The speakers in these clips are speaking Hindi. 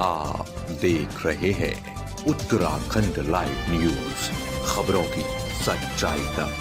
आप देख रहे हैं उत्तराखंड लाइव न्यूज, खबरों की सच्चाई तक।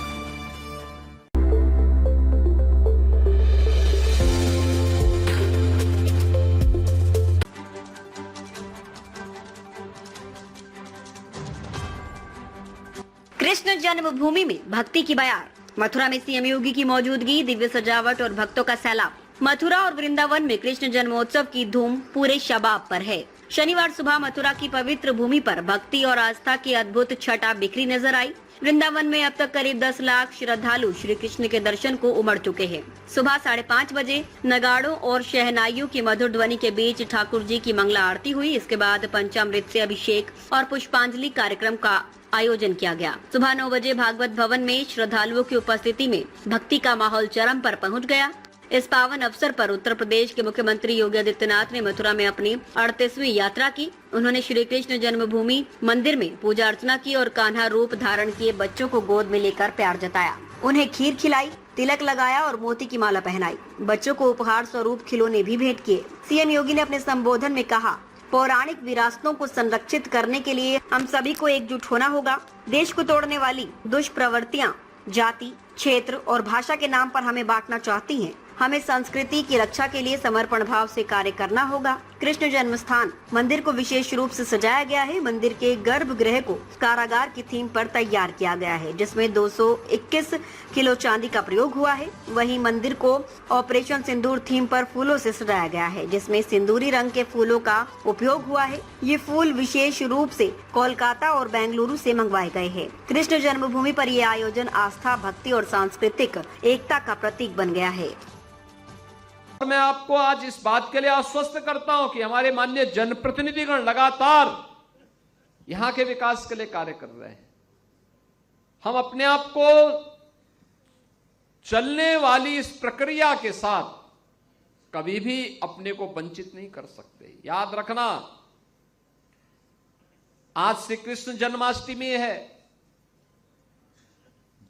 कृष्ण जन्मभूमि में भक्ति की बयार। मथुरा में सीएम योगी की मौजूदगी, दिव्य सजावट और भक्तों का सैलाब। मथुरा और वृंदावन में कृष्ण जन्मोत्सव की धूम पूरे शबाब पर है। शनिवार सुबह मथुरा की पवित्र भूमि पर भक्ति और आस्था की अद्भुत छटा बिखरी नजर आई। वृंदावन में अब तक करीब 10 लाख श्रद्धालु श्री कृष्ण के दर्शन को उमड़ चुके हैं। सुबह 5:30 बजे नगाड़ों और शहनाइयों की मधुर ध्वनि के बीच ठाकुर जी की मंगला आरती हुई। इसके बाद पंचामृत से अभिषेक और पुष्पांजलि कार्यक्रम का आयोजन किया गया। सुबह 9 बजे भागवत भवन में श्रद्धालुओं की उपस्थिति में भक्ति का माहौल चरम पर पहुंच गया। इस पावन अवसर पर उत्तर प्रदेश के मुख्यमंत्री योगी आदित्यनाथ ने मथुरा में अपनी 38वीं यात्रा की। उन्होंने श्री कृष्ण जन्मभूमि मंदिर में पूजा अर्चना की और कान्हा रूप धारण किए बच्चों को गोद में लेकर प्यार जताया। उन्हें खीर खिलाई, तिलक लगाया और मोती की माला पहनाई। बच्चों को उपहार स्वरूप खिलौने भी भेंट किए। सीएम योगी ने अपने संबोधन में कहा, पौराणिक विरासतों को संरक्षित करने के लिए हम सभी को एकजुट होना होगा। देश को तोड़ने वाली दुष्प्रवृत्तियां जाति, क्षेत्र और भाषा के नाम पर हमें बांटना चाहती हैं। हमें संस्कृति की रक्षा के लिए समर्पण भाव से कार्य करना होगा। कृष्ण जन्म स्थान मंदिर को विशेष रूप से सजाया गया है। मंदिर के गर्भगृह को कारागार की थीम पर तैयार किया गया है, जिसमें 221 किलो चांदी का प्रयोग हुआ है। वहीं मंदिर को ऑपरेशन सिंदूर थीम पर फूलों से सजाया गया है, जिसमें सिंदूरी रंग के फूलों का उपयोग हुआ है। ये फूल विशेष रूप से कोलकाता और बेंगलुरु से मंगवाए गए हैं। कृष्ण जन्मभूमि पर यह आयोजन आस्था, भक्ति और सांस्कृतिक एकता का प्रतीक बन गया है। मैं आपको आज इस बात के लिए आश्वस्त करता हूं कि हमारे माननीय जनप्रतिनिधिगण लगातार यहां के विकास के लिए कार्य कर रहे हैं। हम अपने आप को चलने वाली इस प्रक्रिया के साथ कभी भी अपने को वंचित नहीं कर सकते। याद रखना, आज श्री कृष्ण जन्माष्टमी है।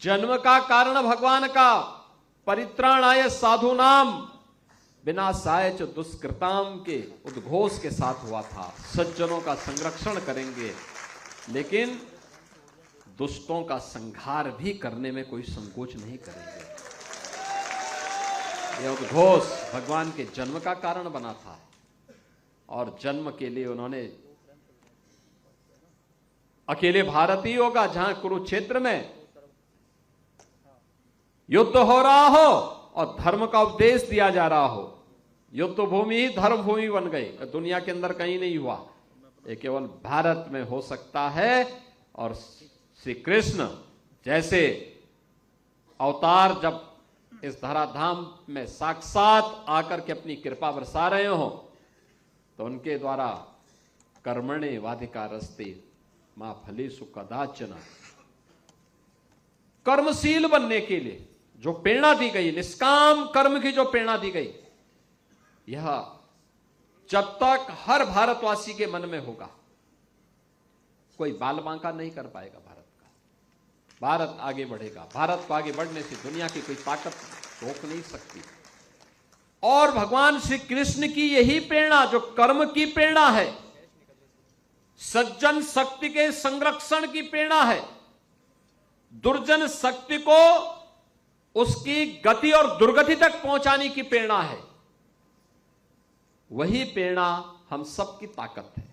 जन्म का कारण भगवान का परित्राणाय साधूनाम विनाशाय च दुष्कृताम के उद्घोष के साथ हुआ था। सज्जनों का संरक्षण करेंगे, लेकिन दुष्टों का संहार भी करने में कोई संकोच नहीं करेंगे। यह उद्घोष भगवान के जन्म का कारण बना था और जन्म के लिए उन्होंने अकेले भारतीयों का, जहां कुरुक्षेत्र में युद्ध हो रहा हो और धर्म का उपदेश दिया जा रहा हो, युद्ध भूमि ही धर्म भूमि बन गई। दुनिया के अंदर कहीं नहीं हुआ, ये केवल भारत में हो सकता है। और श्री कृष्ण जैसे अवतार जब इस धराधाम में साक्षात आकर के अपनी कृपा बरसा रहे हो, तो उनके द्वारा कर्मणे वाधिकारस्ते मां फलेषु कदाचन, कर्मशील बनने के लिए जो प्रेरणा दी गई, निष्काम कर्म की जो प्रेरणा दी गई, यह जब तक हर भारतवासी के मन में होगा, कोई बाल बांका नहीं कर पाएगा भारत का। भारत आगे बढ़ेगा। भारत को आगे बढ़ने से दुनिया की कोई ताकत रोक नहीं सकती। और भगवान श्री कृष्ण की यही प्रेरणा, जो कर्म की प्रेरणा है, सज्जन शक्ति के संरक्षण की प्रेरणा है, दुर्जन शक्ति को उसकी गति और दुर्गति तक पहुंचाने की प्रेरणा है, वही प्रेरणा हम सबकी ताकत है।